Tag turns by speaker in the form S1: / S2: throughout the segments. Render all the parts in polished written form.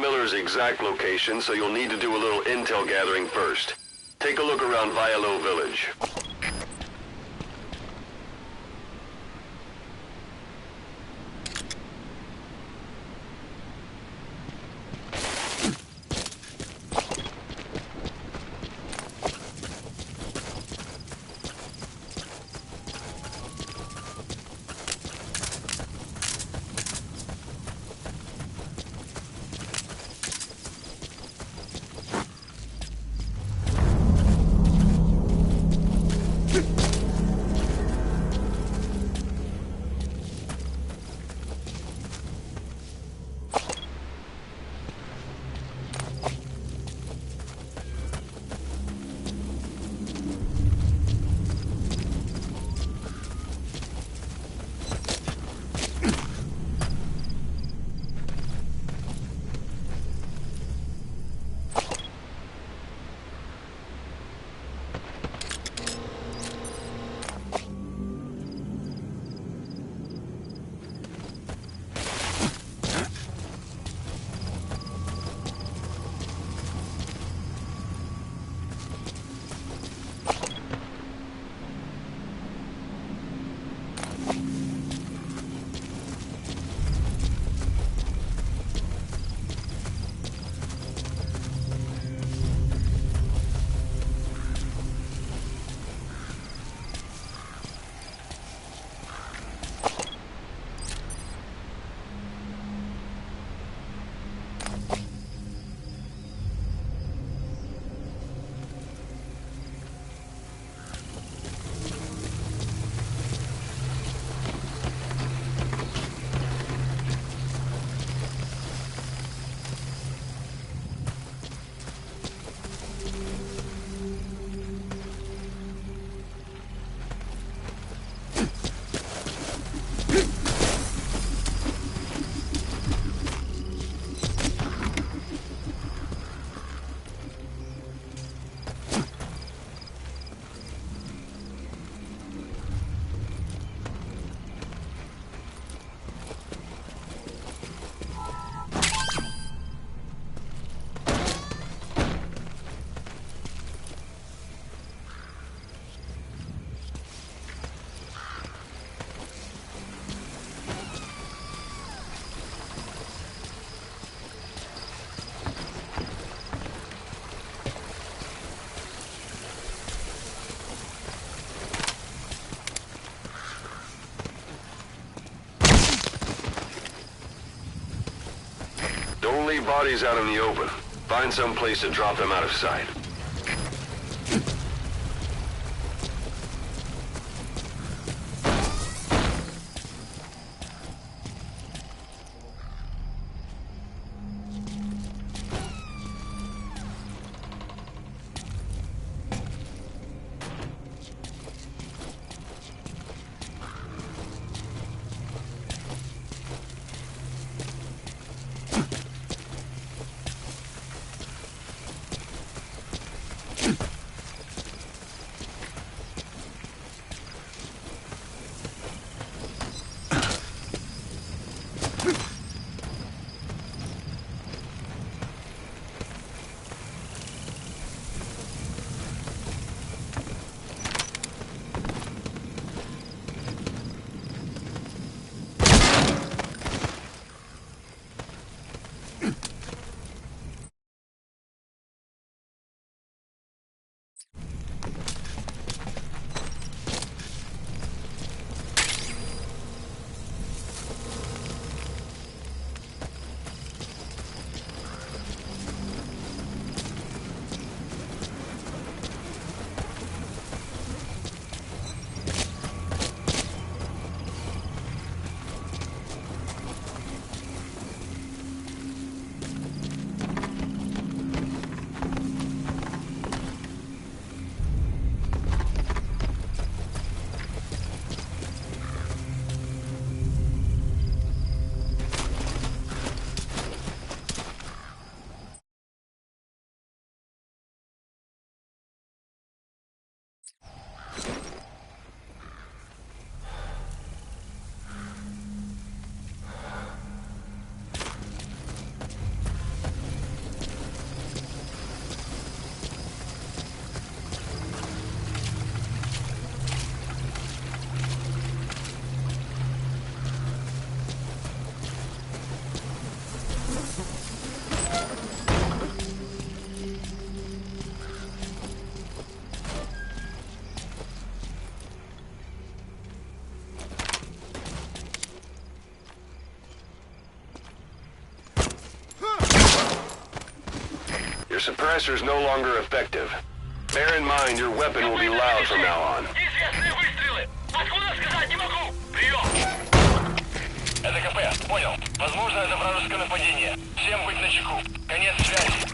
S1: Miller's exact location, so you'll need to do a little intel gathering first. Take a look around Vialo Village. Don't leave bodies out in the open. Find some place to drop them out of sight. suppressor's no longer effective. Bear in mind, your weapon will be loud from now on.
S2: Неизвестные выстрелы! Откуда сказать не могу! Прием! Это КП, понял. Возможно, это вражеское нападение. Всем быть начеку. Конец связи.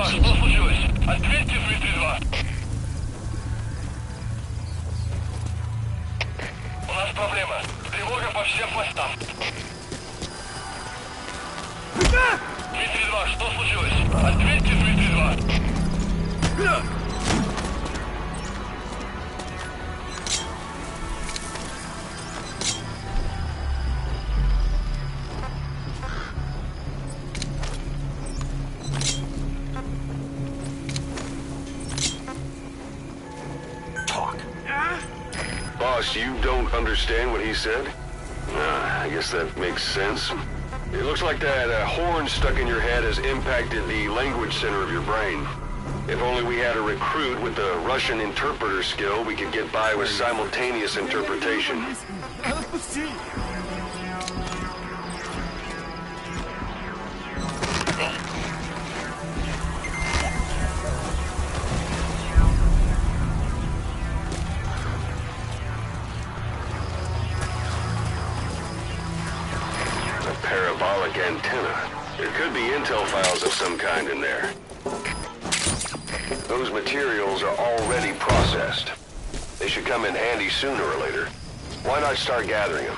S2: Что случилось? Ответьте, 332. У нас проблема. Тревога по всем постам. 332, что случилось? Ответьте, 332.
S1: Boss, you don't understand what he said? I guess that makes sense. It looks like that horn stuck in your head has impacted the language center of your brain. If only we had a recruit with the Russian interpreter skill, we could get by with simultaneous interpretation. Parabolic antenna. There could be intel files of some kind in there. Those materials are already processed. They should come in handy sooner or later. Why not start gathering them?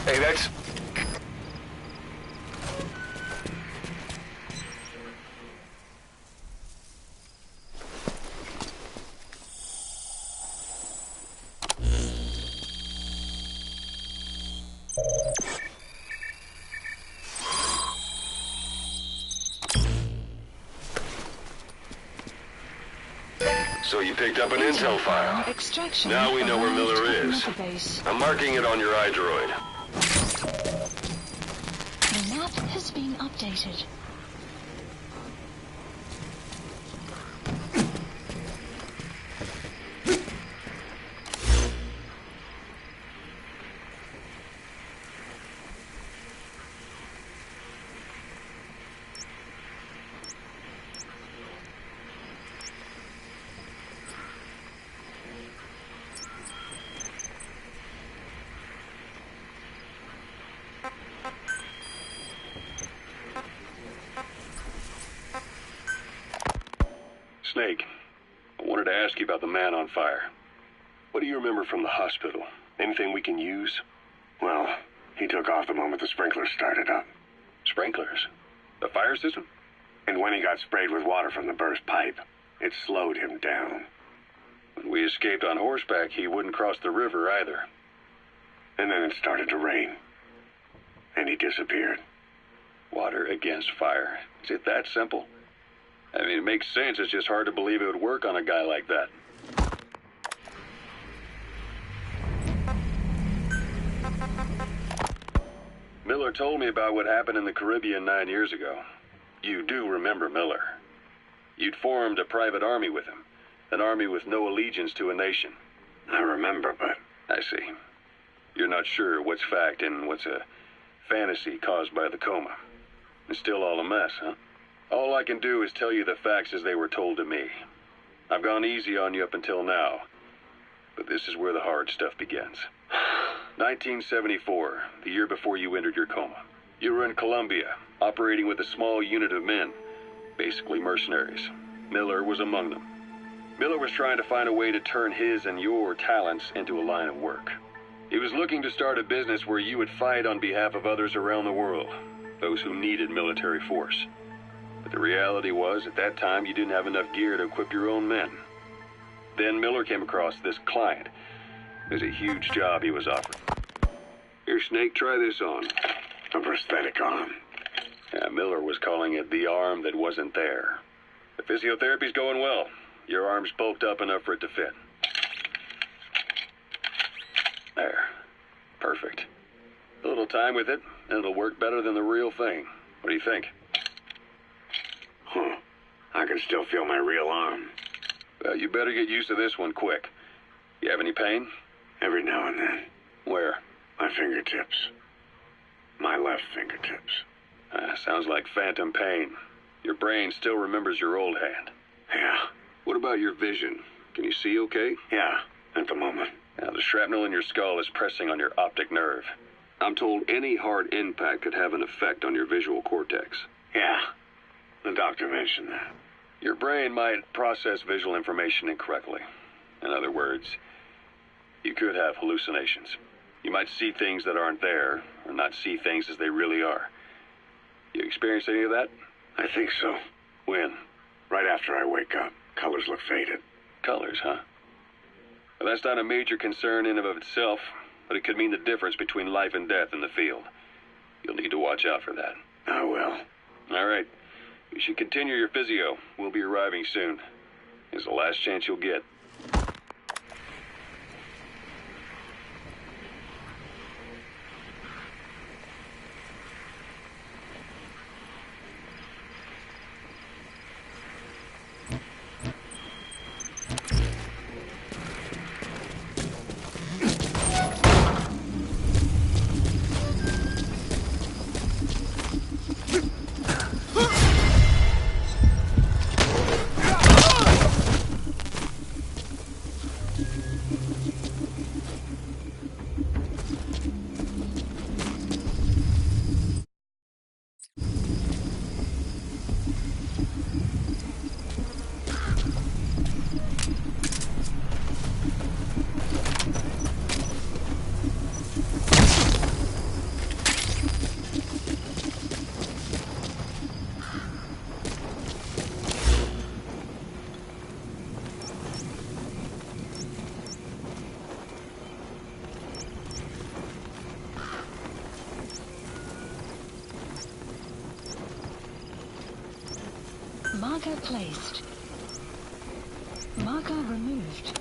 S1: Hey, that's... So you picked up an intel file. Now we know where Miller is. I'm marking it on your iDroid.
S3: The map has been updated.
S1: Snake, I wanted to ask you about the man on fire. What do you remember from the hospital? Anything we can use?
S4: Well, he took off the moment the sprinklers started up.
S1: Sprinklers? The fire system?
S4: And when he got sprayed with water from the burst pipe, it slowed him down.
S1: When we escaped on horseback, he wouldn't cross the river either.
S4: And then it started to rain. And he disappeared.
S1: Water against fire. Is it that simple? I mean, it makes sense. It's just hard to believe it would work on a guy like that. Miller told me about what happened in the Caribbean 9 years ago. You do remember Miller. You'd formed a private army with him. An army with no allegiance to a nation.
S4: I remember, but...
S1: I see. You're not sure what's fact and what's a fantasy caused by the coma. It's still all a mess, huh? All I can do is tell you the facts as they were told to me. I've gone easy on you up until now, but this is where the hard stuff begins. 1974, the year before you entered your coma. You were in Colombia, operating with a small unit of men, basically mercenaries. Miller was among them. Miller was trying to find a way to turn his and your talents into a line of work. He was looking to start a business where you would fight on behalf of others around the world, those who needed military force. But the reality was, at that time, you didn't have enough gear to equip your own men. Then Miller came across this client. It was a huge job he was offering. Here, Snake, try this on.
S4: A prosthetic arm.
S1: Yeah, Miller was calling it the arm that wasn't there. The physiotherapy's going well. Your arm's bulked up enough for it to fit. There. Perfect. A little time with it, and it'll work better than the real thing. What do you think?
S4: Huh. I can still feel my real arm.
S1: Well, you better get used to this one quick. You have any pain?
S4: Every now and then.
S1: Where?
S4: My fingertips. My left fingertips.
S1: Sounds like phantom pain. Your brain still remembers your old hand.
S4: Yeah.
S1: What about your vision? Can you see okay?
S4: Yeah, at the moment.
S1: Now, the shrapnel in your skull is pressing on your optic nerve. I'm told any hard impact could have an effect on your visual cortex.
S4: Yeah, the doctor mentioned that.
S1: Your brain might process visual information incorrectly. In other words, you could have hallucinations. You might see things that aren't there, or not see things as they really are. You experience any of that?
S4: I think so.
S1: When?
S4: Right after I wake up. Colors look faded.
S1: Colors, huh? Well, that's not a major concern in and of itself, but it could mean the difference between life and death in the field. You'll need to watch out for that.
S4: I will.
S1: All right. You should continue your physio. We'll be arriving soon. It's the last chance you'll get.
S3: Marker placed. Marker removed.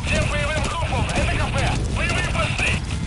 S2: Всем боевым группам, это КП! Боевые посты!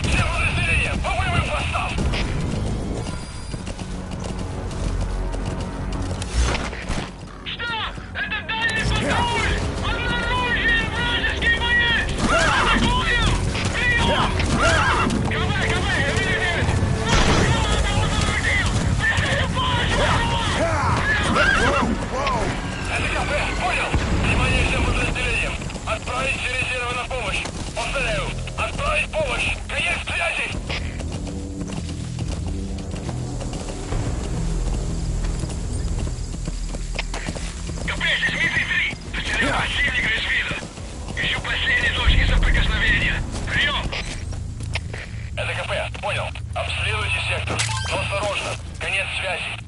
S2: связи.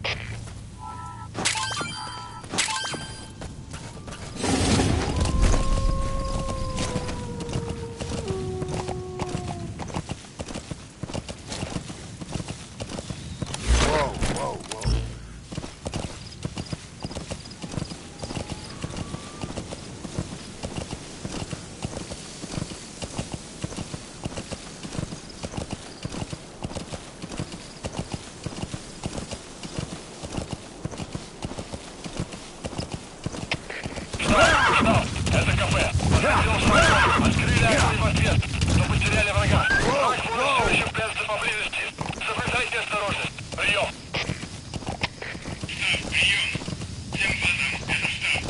S2: Ждал. Это кафе. Подходил с врагом. Открыли огонь в ответ. Но потеряли врага. Враг может все еще прятаться поблизости. Соблюдайте осторожность. Прием.
S5: Прием. Всем базам, это штаб.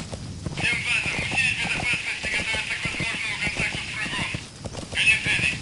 S5: Всем базам, усилить безопасность и готовиться к возможному контакту с врагом. Конец связи.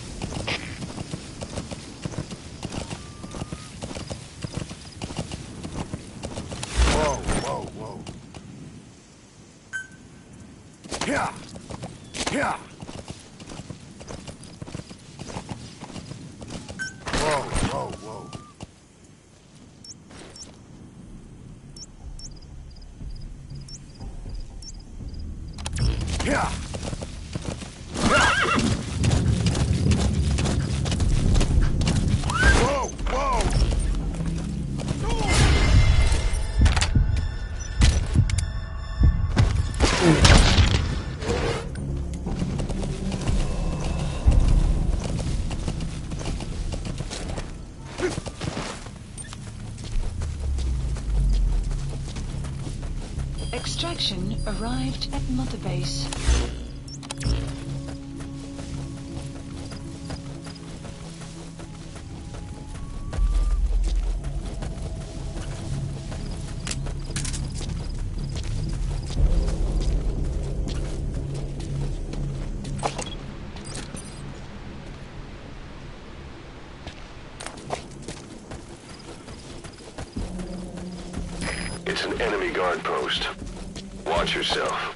S3: Extraction arrived at Mother Base.
S1: It's an enemy guard post. Watch yourself.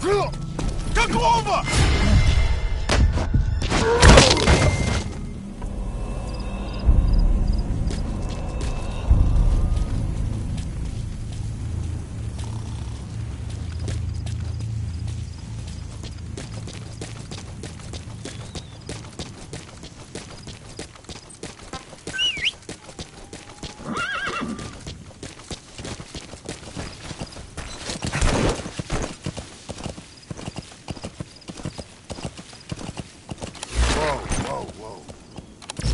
S6: Какого? Whoa.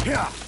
S6: Yeah.